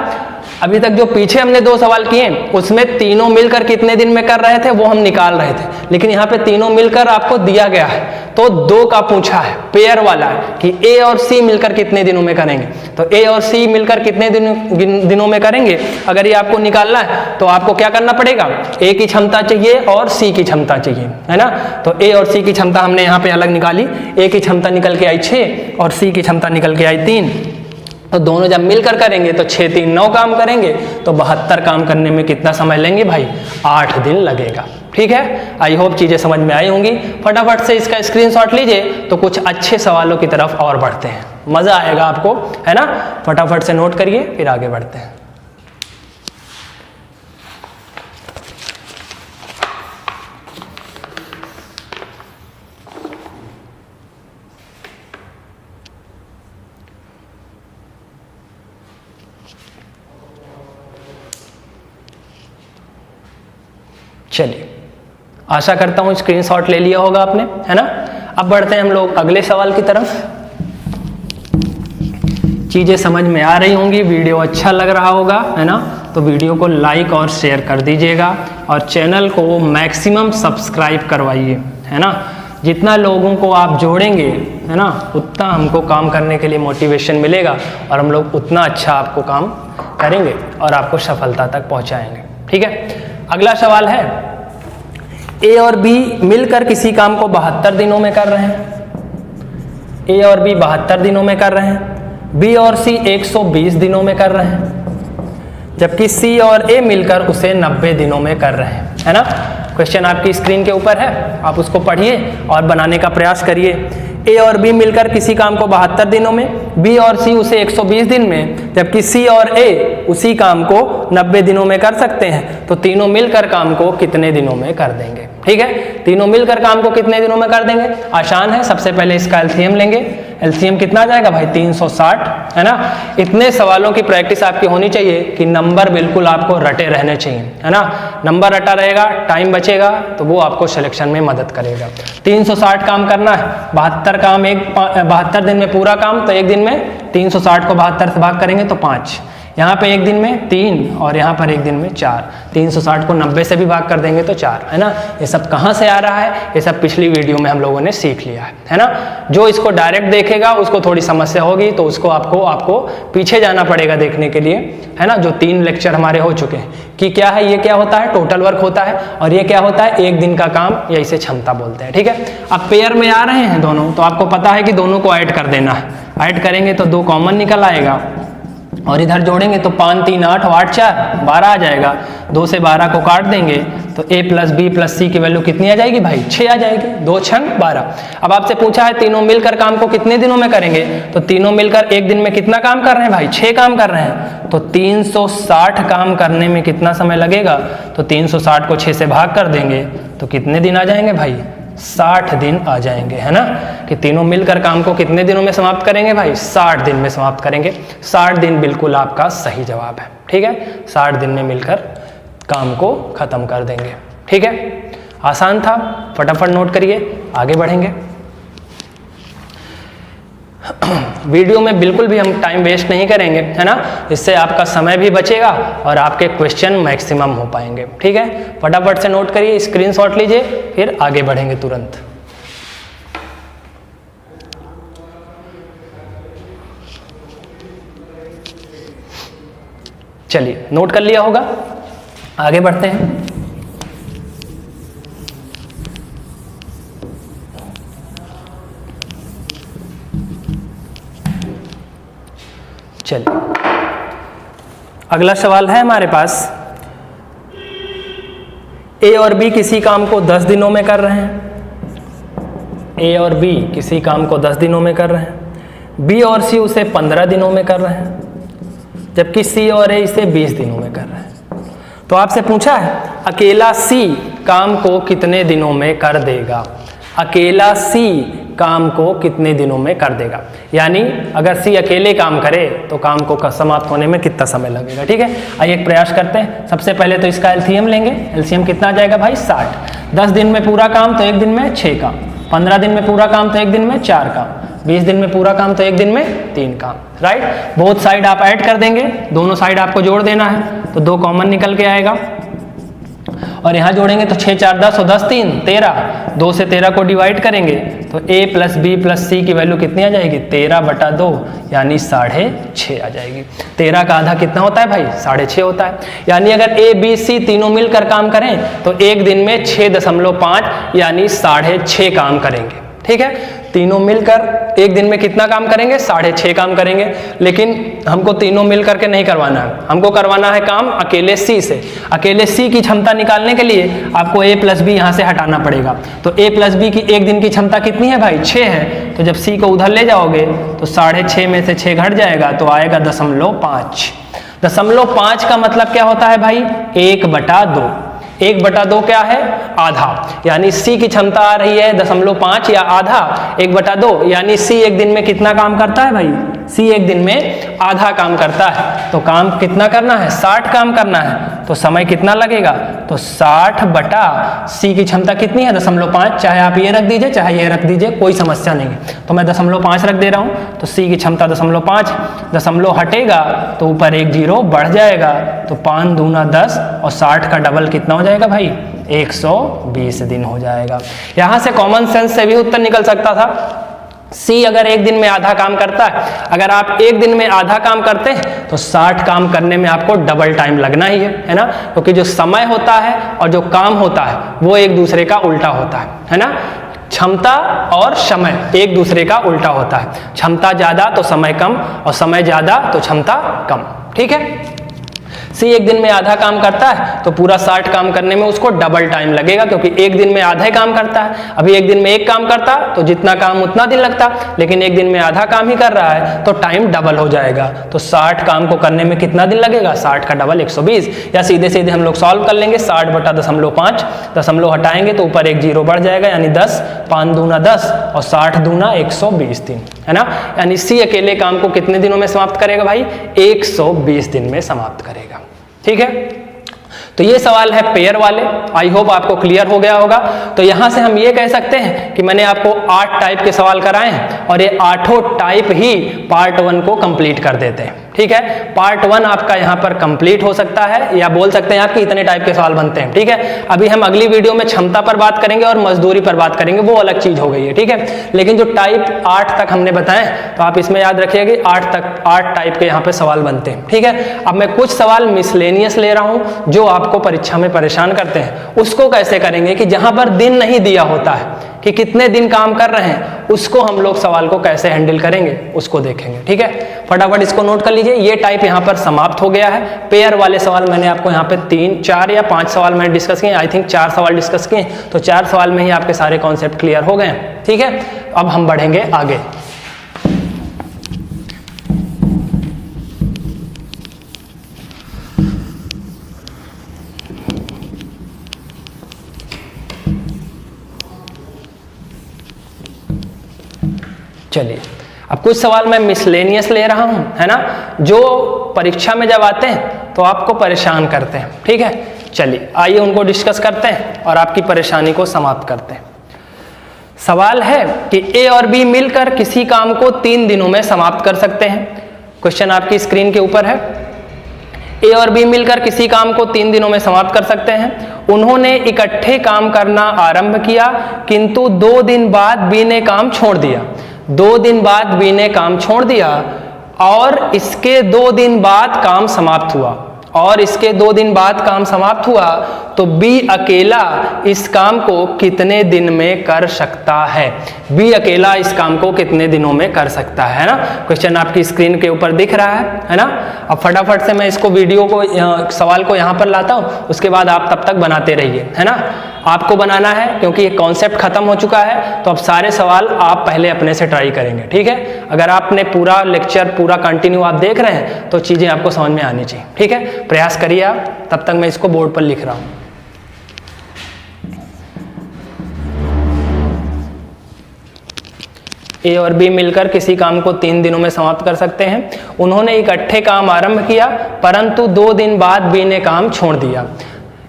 अभी तक जो पीछे हमने 2 सवाल किए उसमें तीनों मिलकर कितने दिन में कर रहे थे वो हम निकाल रहे थे, लेकिन यहाँ पे तीनों मिलकर आपको दिया गया है, तो 2 का पूछा है, पेयर वाला है कि ए और सी मिलकर कितने दिनों में करेंगे। तो ए और सी मिलकर कितने दिनों में करेंगे, अगर ये आपको निकालना है तो आपको क्या करना पड़ेगा, ए की क्षमता चाहिए और सी की क्षमता चाहिए, है ना। तो ए और सी की क्षमता हमने यहाँ पे अलग निकाली, ए की क्षमता निकल के आई 6 और सी की क्षमता निकल के आई 3। तो दोनों जब मिलकर करेंगे तो 6 3 9 काम करेंगे, तो 72 काम करने में कितना समय लेंगे भाई, 8 दिन लगेगा। ठीक है, आई होप चीजें समझ में आई होंगी। फटाफट से इसका स्क्रीनशॉट लीजिए, तो कुछ अच्छे सवालों की तरफ और बढ़ते हैं, मजा आएगा आपको, है ना। फटाफट से नोट करिए, फिर आगे बढ़ते हैं। चलिए, आशा करता हूं स्क्रीनशॉट ले लिया होगा आपने, है ना। अब बढ़ते हैं हम लोग अगले सवाल की तरफ। चीजें समझ में आ रही होंगी, वीडियो अच्छा लग रहा होगा, है ना। तो वीडियो को लाइक और शेयर कर दीजिएगा और चैनल को मैक्सिमम सब्सक्राइब करवाइए, है ना। जितना लोगों को आप जोड़ेंगे, है ना, उतना हमको काम करने के लिए मोटिवेशन मिलेगा और हम लोग उतना अच्छा आपको काम करेंगे और आपको सफलता तक पहुंचाएंगे। ठीक है, अगला सवाल है, ए और बी मिलकर किसी काम को 72 दिनों में कर रहे हैं। ए और बी 72 दिनों में कर रहे हैं, बी और सी 120 दिनों में कर रहे हैं, जबकि सी और ए मिलकर उसे 90 दिनों में कर रहे हैं, है ना। क्वेश्चन आपकी स्क्रीन के ऊपर है, आप उसको पढ़िए और बनाने का प्रयास करिए। ए और बी मिलकर किसी काम को 72 दिनों में, बी और सी उसे 120 दिन में, जबकि सी और ए उसी काम को 90 दिनों में कर सकते हैं। तो तीनों मिलकर काम को कितने दिनों में कर देंगे। ठीक है, तीनों मिलकर काम को कितने दिनों में कर देंगे, आसान है। सबसे पहले इसका एलसीएम लेंगे, एलसीएम कितना आ जाएगा भाई, 360, है ना। इतने सवालों की प्रैक्टिस आपकी होनी चाहिए कि नंबर बिल्कुल आपको रटे रहने चाहिए, है ना। नंबर रटा रहेगा, टाइम बचेगा, तो वो आपको सिलेक्शन में मदद करेगा। 360 काम करना है, 72 दिन में पूरा काम, तो एक दिन में 360 को 72 से भाग करेंगे तो 5, यहाँ पे एक दिन में 3 और यहाँ पर एक दिन में 4, 360 को 90 से भी भाग कर देंगे तो 4, है ना। ये सब कहाँ से आ रहा है, ये सब पिछली वीडियो में हम लोगों ने सीख लिया है ना। जो इसको डायरेक्ट देखेगा उसको थोड़ी समस्या होगी, तो उसको आपको पीछे जाना पड़ेगा देखने के लिए, है ना। जो 3 लेक्चर हमारे हो चुके हैं कि क्या है, ये क्या होता है, टोटल वर्क होता है, और ये क्या होता है, एक दिन का काम, या इसे क्षमता बोलते हैं। ठीक है, अब पेयर में आ रहे हैं दोनों, तो आपको पता है कि दोनों को ऐड कर देना है। ऐड करेंगे तो 2 कॉमन निकल आएगा और इधर जोड़ेंगे तो 5 3 8 8 4 12 आ जाएगा। 2 से 12 को काट देंगे तो a प्लस बी प्लस सी की वैल्यू कितनी आ जाएगी भाई, 6 आ जाएगी। 2 छंग 12। अब आपसे पूछा है तीनों मिलकर काम को कितने दिनों में करेंगे, तो तीनों मिलकर एक दिन में कितना काम कर रहे हैं भाई, 6 काम कर रहे हैं। तो 360 काम करने में कितना समय लगेगा, तो 360 को 6 से भाग कर देंगे तो कितने दिन आ जाएंगे भाई, 60 दिन आ जाएंगे, है ना। कि तीनों मिलकर काम को कितने दिनों में समाप्त करेंगे भाई, 60 दिन में समाप्त करेंगे। 60 दिन बिल्कुल आपका सही जवाब है। ठीक है, 60 दिन में मिलकर काम को खत्म कर देंगे। ठीक है, आसान था, फटाफट नोट करिए, आगे बढ़ेंगे। वीडियो में बिल्कुल भी हम टाइम वेस्ट नहीं करेंगे, है ना। इससे आपका समय भी बचेगा और आपके क्वेश्चन मैक्सिमम हो पाएंगे। ठीक है, फटाफट से नोट करिए, स्क्रीनशॉट लीजिए, फिर आगे बढ़ेंगे तुरंत। चलिए, नोट कर लिया होगा, आगे बढ़ते हैं। चलिए, अगला सवाल है हमारे पास, ए और बी किसी काम को 10 दिनों में कर रहे हैं। ए और बी किसी काम को 10 दिनों में कर रहे हैं, बी और सी उसे 15 दिनों में कर रहे हैं, जबकि सी और ए इसे 20 दिनों में कर रहे हैं। तो आपसे पूछा है अकेला सी काम को कितने दिनों में कर देगा। अकेला सी काम को कितने दिनों में कर देगा, यानी अगर सी अकेले काम करे तो काम को समाप्त होने में कितना समय लगेगा। ठीक है, आइए एक प्रयास करते हैं। सबसे पहले तो इसका एलसीएम लेंगे। एलसीएम कितना आ जाएगा भाई, 60। 10 दिन में पूरा काम तो एक दिन में 6 काम, 15 दिन में पूरा काम तो एक दिन में 4 काम, 20 दिन में पूरा काम तो एक दिन में 3 काम। राइट, बोथ साइड आप ऐड कर देंगे, दोनों साइड आपको जोड़ देना है, तो 2 कॉमन निकल के आएगा और यहाँ जोड़ेंगे तो 6 4 10 और 10 3 13, 2 से 13 को डिवाइड करेंगे तो a प्लस बी प्लस सी की वैल्यू कितनी आ जाएगी 13/2 यानी 6.5 आ जाएगी। 13 का आधा कितना होता है भाई 6.5 होता है। यानी अगर a b c तीनों मिलकर काम करें तो एक दिन में 6.5 यानी 6.5 काम करेंगे। ठीक है, तीनों मिलकर एक दिन में कितना काम करेंगे 6.5 काम करेंगे। लेकिन हमको तीनों मिल करके नहीं करवाना है, हमको करवाना है काम अकेले सी से। अकेले सी की क्षमता निकालने के लिए आपको a प्लस बी यहाँ से हटाना पड़ेगा। तो a प्लस बी की एक दिन की क्षमता कितनी है भाई 6 है। तो जब सी को उधर ले जाओगे तो 6.5 में से 6 घट जाएगा तो आएगा 0.5। 0.5 का मतलब क्या होता है भाई 1/2। 1/2 क्या है आधा, यानी सी की क्षमता आ रही है 0.5 या आधा 1/2, यानी सी एक दिन में कितना काम करता है भाई सी एक दिन में आधा काम करता है। तो काम कितना करना है 60 काम करना है। तो समय कितना लगेगा तो 60 सी की क्षमता कितनी है 0.5, चाहे आप ये रख दीजिए चाहे ये रख दीजिए कोई समस्या नहीं है। तो मैं 0.5 रख दे रहा हूँ तो सी की क्षमता 0.5, दशमलव हटेगा तो ऊपर एक 0 बढ़ जाएगा तो 5 दूना 10 और 60 का डबल कितना हो जाएगा भाई 120 दिन हो जाएगा। यहाँ से कॉमन सेंस से भी उत्तर निकल सकता था। सी अगर एक दिन में आधा काम करता है, अगर आप एक दिन में आधा काम करते हैं तो 60 काम करने में आपको डबल टाइम लगना ही है ना, क्योंकि जो समय होता है और जो काम होता है वो एक दूसरे का उल्टा होता है ना। क्षमता और समय एक दूसरे का उल्टा होता है, क्षमता ज्यादा तो समय कम और समय ज्यादा तो क्षमता कम। ठीक है, सी एक दिन में आधा काम करता है तो पूरा 60 काम करने में उसको डबल टाइम लगेगा, क्योंकि एक दिन में आधा ही काम करता है। अभी एक दिन में एक काम करता तो जितना काम उतना दिन लगता, लेकिन एक दिन में आधा काम ही कर रहा है तो टाइम डबल हो जाएगा। तो 60 काम को करने में कितना दिन लगेगा 60 का डबल 120, या सीधे सीधे हम लोग सॉल्व कर लेंगे 60/0.5, दशमलव हटाएंगे तो ऊपर एक 0 बढ़ जाएगा यानी 10, 5 दूना 10 और 60 दूना 120 दिन है ना। यानी सी अकेले काम को कितने दिनों में समाप्त करेगा भाई 120 दिन में समाप्त करेगा। ठीक है, तो ये सवाल है पेयर वाले। आई होप आपको क्लियर हो गया होगा। तो यहां से हम ये कह सकते हैं कि मैंने आपको 8 टाइप के सवाल कराए हैं और ये 8 टाइप ही पार्ट 1 को कंप्लीट कर देते हैं। ठीक है, पार्ट 1 आपका यहाँ पर कंप्लीट हो सकता है, या बोल सकते हैं आप कि इतने टाइप के सवाल बनते हैं। ठीक है, अभी हम अगली वीडियो में क्षमता पर बात करेंगे और मजदूरी पर बात करेंगे, वो अलग चीज हो गई है। ठीक है, लेकिन जो टाइप 8 तक हमने बताए तो आप इसमें याद रखिएगा 8 टाइप के यहाँ पे सवाल बनते हैं। ठीक है, अब मैं कुछ सवाल मिसलेनियस ले रहा हूँ जो आपको परीक्षा में परेशान करते हैं। उसको कैसे करेंगे कि जहां पर दिन नहीं दिया होता है कि कितने दिन काम कर रहे हैं, उसको हम लोग सवाल को कैसे हैंडल करेंगे उसको देखेंगे। ठीक है, फटाफट इसको नोट कर लीजिए। ये टाइप यहाँ पर समाप्त हो गया है। पेयर वाले सवाल मैंने आपको यहाँ पे 3 4 या 5 सवाल मैंने डिस्कस किए, आई थिंक 4 सवाल डिस्कस किए, तो 4 सवाल में ही आपके सारे कॉन्सेप्ट क्लियर हो गए हैं। ठीक है, अब हम बढ़ेंगे आगे। चलिए, अब कुछ सवाल मैं मिसलेनियस ले रहा हूं है ना, जो परीक्षा में जब आते हैं तो आपको परेशान करते हैं। ठीक है, चलिए आइए उनको डिस्कस करते हैं और आपकी परेशानी को समाप्त करते हैं। सवाल है कि ए और बी मिलकर किसी काम को 3 दिनों में समाप्त कर सकते हैं। क्वेश्चन आपकी स्क्रीन के ऊपर है। ए और बी मिलकर किसी काम को 3 दिनों में समाप्त कर सकते हैं। उन्होंने इकट्ठे काम करना आरंभ किया, किंतु 2 दिन बाद बी ने काम छोड़ दिया। 2 दिन बाद बी ने काम छोड़ दिया और इसके 2 दिन बाद काम समाप्त हुआ, और इसके 2 दिन बाद काम समाप्त हुआ, तो बी अकेला इस काम को कितने दिन में कर सकता है। बी अकेला इस काम को कितने दिनों में कर सकता है ना। क्वेश्चन आपकी स्क्रीन के ऊपर दिख रहा है ना। अब फटाफट से मैं इसको वीडियो को सवाल को यहाँ पर लाता हूँ, उसके बाद आप तब तक बनाते रहिए है ना। आपको बनाना है क्योंकि ये कॉन्सेप्ट खत्म हो चुका है, तो अब सारे सवाल आप पहले अपने से ट्राई करेंगे। ठीक है, अगर आपने पूरा लेक्चर पूरा कंटिन्यू आप देख रहे हैं तो चीजें आपको समझ में आनी चाहिए। ठीक है, प्रयास करिए आप। तब तक मैं इसको बोर्ड पर लिख रहा हूं। ए और बी मिलकर किसी काम को 3 दिनों में समाप्त कर सकते हैं। उन्होंने इकट्ठे काम आरंभ किया, परंतु 2 दिन बाद बी ने काम छोड़ दिया।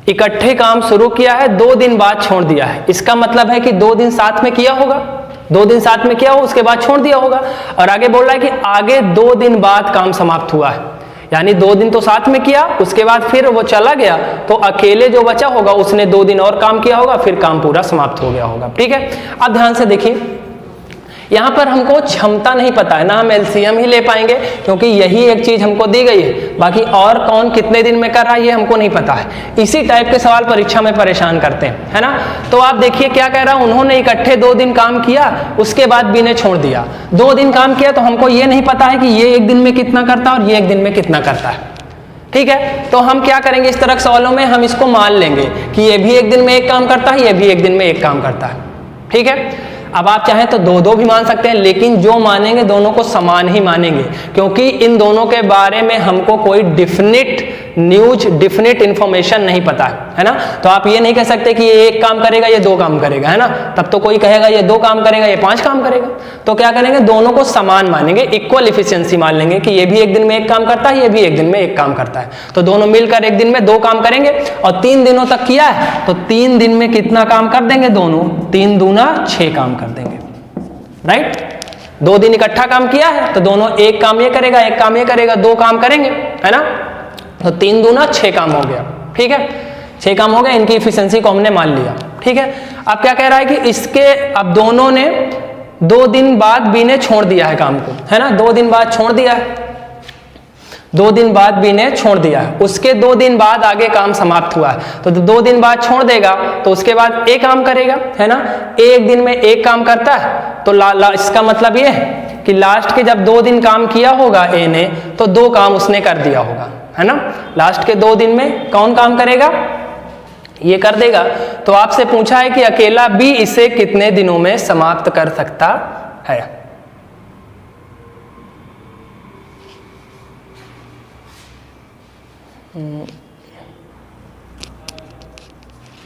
इकट्ठे काम शुरू किया है, 2 दिन बाद छोड़ दिया है। इसका मतलब है कि 2 दिन साथ में किया होगा, 2 दिन साथ में किया हो, उसके बाद छोड़ दिया होगा। और आगे बोल रहा है कि आगे 2 दिन बाद काम समाप्त हुआ है। यानी 2 दिन तो साथ में किया, उसके बाद फिर वो चला गया, तो अकेले जो बचा होगा उसने 2 दिन और काम किया होगा, फिर काम पूरा समाप्त हो गया होगा। ठीक है, अब ध्यान से देखिए, यहाँ पर हमको क्षमता नहीं पता है ना, हम एलसीएम ही ले पाएंगे क्योंकि यही एक चीज हमको दी गई है, बाकी और कौन कितने दिन में कर रहा है ये हमको नहीं पता है। इसी टाइप के सवाल परीक्षा में परेशान करते हैं, है ना। तो आप देखिए क्या कह रहा है, उन्होंने इकट्ठे 2 दिन काम किया, उसके बाद बी ने छोड़ दिया। 2 दिन काम किया तो हमको ये नहीं पता है कि ये 1 दिन में कितना करता है और ये 1 दिन में कितना करता है। ठीक है, तो हम क्या करेंगे, इस तरह के सवालों में हम इसको मान लेंगे कि ये भी 1 दिन में 1 काम करता है, ये भी 1 दिन में 1 काम करता है। ठीक है, अब आप चाहें तो 2-2 भी मान सकते हैं, लेकिन जो मानेंगे दोनों को समान ही मानेंगे, क्योंकि इन दोनों के बारे में हमको कोई डिफिनिट न्यूज, डिफिनिट इंफॉर्मेशन नहीं पता है ना। तो आप ये नहीं कह सकते कि ये 1 काम करेगा, ये 2 काम करेगा, है ना। तब तो कोई कहेगा ये 2 काम करेगा, ये 5 काम करेगा। तो क्या करेंगे, दोनों को समान मानेंगे, इक्वल इफिशियंसी मान लेंगे कि ये भी 1 दिन में 1 काम करता है, ये भी 1 दिन में 1 काम करता है। तो दोनों मिलकर 1 दिन में 2 काम करेंगे और 3 दिनों तक किया है तो 3 दिन में कितना काम कर देंगे, दोनों 3 दूना 6 काम कर देंगे, राइट। 2 दिन इकट्ठा काम किया है तो दोनों 1 काम ये करेगा, 1 काम ये करेगा, 2 काम करेंगे, है ना। तो 3 दूना 6 काम हो गया। ठीक है, 6 काम हो गया, इनकी इफिशिएंसी को हमने मान लिया। ठीक है, अब क्या कह रहा है कि इसके, अब दोनों ने 2 दिन बाद बी ने छोड़ दिया है काम को, है ना। 2 दिन बाद छोड़ दिया है, 2 दिन बाद बी ने छोड़ दिया है, उसके 2 दिन बाद आगे काम समाप्त हुआ है। तो 2 दिन बाद छोड़ देगा तो उसके बाद 1 काम करेगा, है ना। 1 दिन में 1 काम करता है तो इसका मतलब ये है कि लास्ट के जब 2 दिन काम किया होगा ए ने, तो 2 काम उसने कर दिया होगा, है ना। लास्ट के 2 दिन में कौन काम करेगा, ये कर देगा। तो आपसे पूछा है कि अकेला बी इसे कितने दिनों में समाप्त कर सकता है।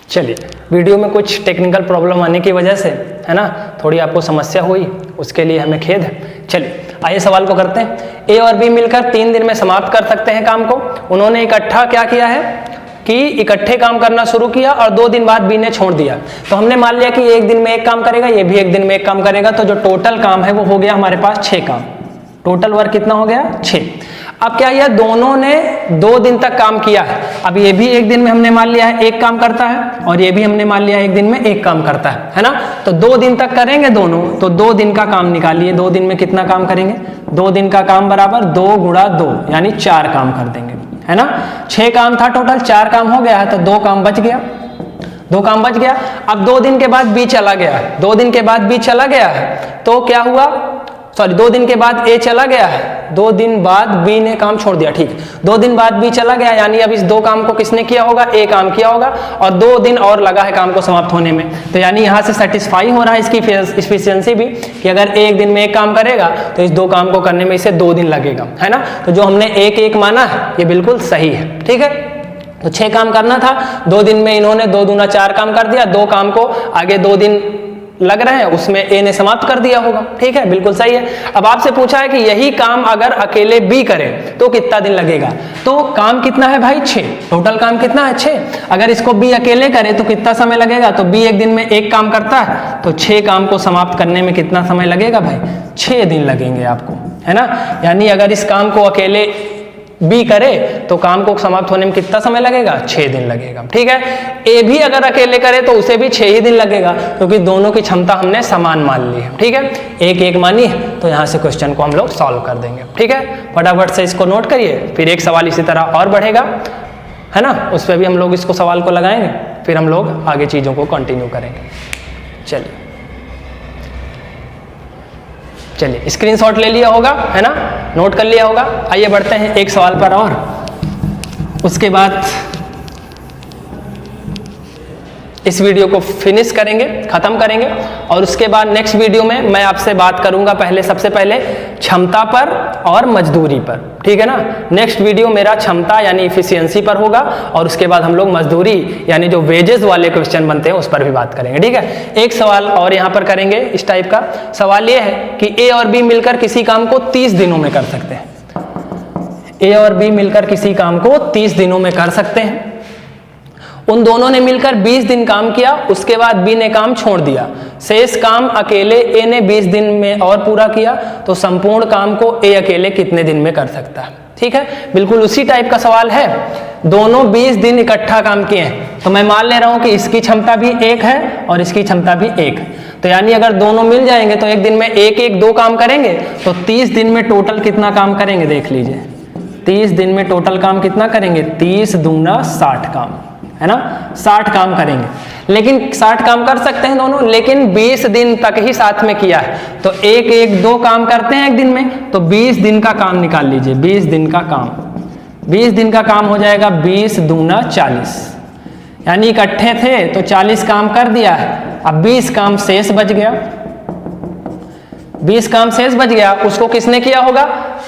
चलिए, वीडियो में कुछ टेक्निकल प्रॉब्लम आने की वजह से, है ना, थोड़ी आपको समस्या हुई, उसके लिए हमें खेद है। चलिए आइए सवाल को करते हैं। ए और बी मिलकर 3 दिन में समाप्त कर सकते हैं काम को। उन्होंने इकट्ठा क्या किया है कि इकट्ठे काम करना शुरू किया और 2 दिन बाद बी ने छोड़ दिया। तो हमने मान लिया कि 1 दिन में 1 काम करेगा, ये भी 1 दिन में 1 काम करेगा, तो जो टोटल काम है वो हो गया हमारे पास 6 काम। टोटल वर्क कितना हो गया, 6। अब क्या किया, दोनों ने 2 दिन तक काम किया है। अब ये भी 1 दिन में हमने मान लिया है 1 काम करता है, और ये भी हमने मान लिया 1 दिन में 1 काम करता है ना। तो 2 दिन तक करेंगे दोनों, तो 2 दिन का काम निकालिए। 2 दिन में कितना काम करेंगे, 2 दिन का काम बराबर 2 गुणा 2 यानी 4 काम कर देंगे, है ना। 6 काम था टोटल, 4 काम हो गया है, तो 2 काम बच गया, 2 काम बच गया। अब 2 दिन के बाद बी चला गया है, 2 दिन के बाद बी चला गया है, तो क्या हुआ, सॉरी 2 दिन के बाद ए चला गया है, 2 दिन बाद बी ने काम छोड़ दिया। ठीक, 2 दिन बाद बी चला गया, यानी अब इस 2 काम को किसने किया होगा, ए काम किया होगा, और 2 दिन और लगा है काम को समाप्त होने में। तो यानी यहाँ से सेटिस्फाई हो रहा है इसकी इफिशियंसी भी, कि अगर 1 दिन में 1 काम करेगा तो इस 2 काम को करने में इसे 2 दिन लगेगा, है ना। तो जो हमने 1-1 माना है ये बिल्कुल सही है। ठीक है, तो 6 काम करना था, 2 दिन में इन्होंने 2 दूना 4 काम कर दिया। 2 काम को आगे 2 दिन लग रहे हैं, उसमें ए ने समाप्त कर दिया होगा। ठीक है, बिल्कुल सही है। अब आपसे पूछा है कि यही काम अगर अकेले बी करे तो कितना दिन लगेगा। तो काम कितना है भाई, 6। टोटल काम कितना है, 6। अगर इसको बी अकेले करे तो कितना समय लगेगा, तो बी 1 दिन में 1 काम करता है, तो 6 काम को समाप्त करने में कितना समय लगेगा भाई, 6 दिन लगेंगे आपको, है ना। यानी अगर इस काम को अकेले बी करे तो काम को समाप्त होने में कितना समय लगेगा, 6 दिन लगेगा। ठीक है, ए भी अगर अकेले करे तो उसे भी 6 ही दिन लगेगा, क्योंकि दोनों की क्षमता हमने समान मान ली है। ठीक है, 1-1 मानी, तो यहाँ से क्वेश्चन को हम लोग सॉल्व कर देंगे। ठीक है, फटाफट से इसको नोट करिए, फिर एक सवाल इसी तरह और बढ़ेगा, है ना, उस पर भी हम लोग इसको सवाल को लगाएंगे, फिर हम लोग आगे चीज़ों को कंटिन्यू करेंगे। चलिए स्क्रीनशॉट ले लिया होगा, है ना, नोट कर लिया होगा। आइए बढ़ते हैं एक सवाल पर और, उसके बाद इस वीडियो को फिनिश करेंगे, खत्म करेंगे, और उसके बाद नेक्स्ट वीडियो में मैं आपसे बात करूंगा सबसे पहले क्षमता पर और मजदूरी पर। ठीक है ना, नेक्स्ट वीडियो मेरा क्षमता यानी इफिशियंसी पर होगा, और उसके बाद हम लोग मजदूरी यानी जो वेजेस वाले क्वेश्चन बनते हैं उस पर भी बात करेंगे। ठीक है, एक सवाल और यहाँ पर करेंगे इस टाइप का। सवाल ये है कि ए और बी मिलकर किसी काम को 30 दिनों में कर सकते हैं। ए और बी मिलकर किसी काम को 30 दिनों में कर सकते हैं। उन दोनों ने मिलकर 20 दिन काम किया, उसके बाद बी ने काम छोड़ दिया। शेष काम अकेले ए ने 20 दिन में और पूरा किया, तो संपूर्ण काम को ए अकेले कितने दिन में कर सकता है। ठीक है, बिल्कुल उसी टाइप का सवाल है। दोनों 20 दिन इकट्ठा काम किए हैं, तो मैं मान ले रहा हूं कि इसकी क्षमता भी 1 है और इसकी क्षमता भी 1 है, तो यानी अगर दोनों मिल जाएंगे तो एक दिन में 1-1-2 काम करेंगे, तो 30 दिन में टोटल कितना काम करेंगे देख लीजिए। 30 दिन में टोटल काम कितना करेंगे, 30 दूना 60 काम, है ना, 60 काम करेंगे। लेकिन 60 काम कर सकते हैं दोनों, लेकिन 20 दिन तक ही साथ में किया है, तो 1-1-2 काम करते हैं एक दिन में, तो 20 दिन का काम निकाल लीजिए। 20 दिन का काम, 20 दिन का काम हो जाएगा 20 दूना 40, यानी इकट्ठे थे तो 40 काम कर दिया है, अब 20 काम शेष बच गया। 20 काम शेष बच गया, उसको किसने किया होगा,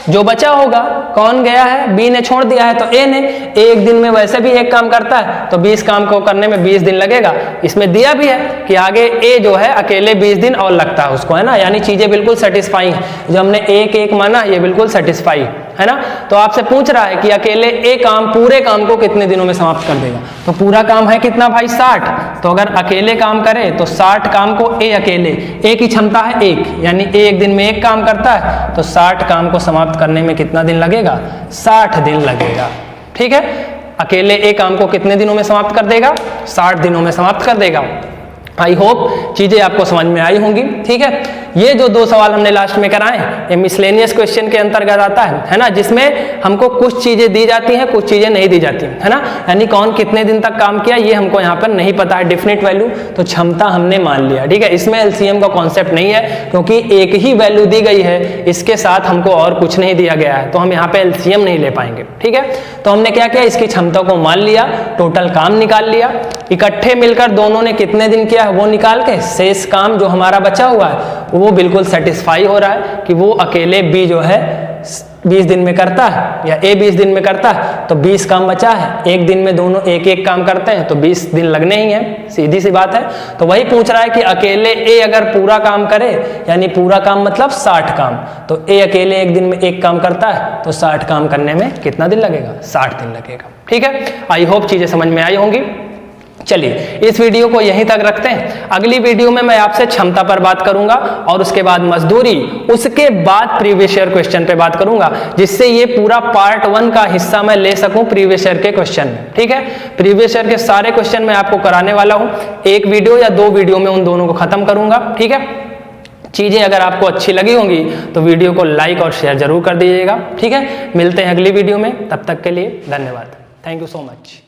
जो बचा होगा। कौन गया है, बी ने छोड़ दिया है, तो ए ने। एक दिन में वैसे भी एक काम करता है, तो 20 काम को करने में 20 दिन लगेगा। इसमें दिया भी है कि आगे ए जो है अकेले 20 दिन और लगता है उसको, है ना, यानी चीजें बिल्कुल सेटिस्फाई है। जो हमने 1-1 माना ये बिल्कुल सेटिस्फाई है ना। तो आपसे पूछ रहा है कि अकेले ए काम पूरे काम को कितने दिनों में समाप्त कर देगा, तो पूरा काम है कितना भाई 60, तो अगर अकेले काम करे तो 60 काम को ए अकेले, ए की क्षमता है 1, यानी ए एक दिन में 1 काम करता है, तो 60 काम को समाप्त करने में कितना दिन लगेगा, 60 दिन लगेगा। ठीक है, अकेले ए काम को कितने दिनों में समाप्त कर देगा, 60 दिनों में समाप्त कर देगा। आई होप चीजें आपको समझ में आई होंगी। ठीक है, ये जो 2 सवाल हमने लास्ट में कराए ये मिसलेनियस क्वेश्चन के अंतर्गत आता है ना, जिसमें हमको कुछ चीजें दी जाती हैं, कुछ चीजें नहीं दी जाती है ना, यानी कौन कितने दिन तक काम किया ये हमको यहाँ पर नहीं पता है डेफिनेट वैल्यू, तो क्षमता हमने मान लिया। ठीक है, इसमें एलसीएम का कॉन्सेप्ट नहीं है, क्योंकि एक ही वैल्यू दी गई है, इसके साथ हमको और कुछ नहीं दिया गया है, तो हम यहाँ पे एलसीएम नहीं ले पाएंगे। ठीक है, तो हमने क्या किया, इसकी क्षमता को मान लिया, टोटल काम निकाल लिया, इकट्ठे मिलकर दोनों ने कितने दिन किया वो निकाल के शेष काम जो हमारा बचा हुआ है वो बिल्कुल सेटिस्फाई हो रहा है कि वो अकेले बी जो है 20 दिन में करता है या ए 20 दिन में करता है, तो 20 काम बचा है। एक दिन में दोनों 1-1 काम करते हैं तो 20 दिन लगने ही हैं, सीधी सी बात है। तो वही पूछ रहा है कि अकेले ए अगर पूरा काम करे, यानी पूरा काम मतलब 60 काम, तो ए अकेले एक दिन में 1 काम करता है, तो 60 काम करने में कितना दिन लगेगा, 60 दिन लगेगा। ठीक है, आई होप चीजें समझ में आई होंगी। चलिए इस वीडियो को यहीं तक रखते हैं, अगली वीडियो में मैं आपसे क्षमता पर बात करूंगा और उसके बाद मजदूरी, उसके बाद प्रीवियस ईयर क्वेश्चन पे बात करूंगा, जिससे ये पूरा पार्ट 1 का हिस्सा मैं ले सकूं प्रीवियस ईयर के क्वेश्चन में। ठीक है, प्रीवियस ईयर के सारे क्वेश्चन मैं आपको कराने वाला हूं, 1 वीडियो या 2 वीडियो में उन दोनों को खत्म करूंगा। ठीक है, चीजें अगर आपको अच्छी लगी होंगी तो वीडियो को लाइक और शेयर जरूर कर दीजिएगा। ठीक है, मिलते हैं अगली वीडियो में, तब तक के लिए धन्यवाद, थैंक यू सो मच।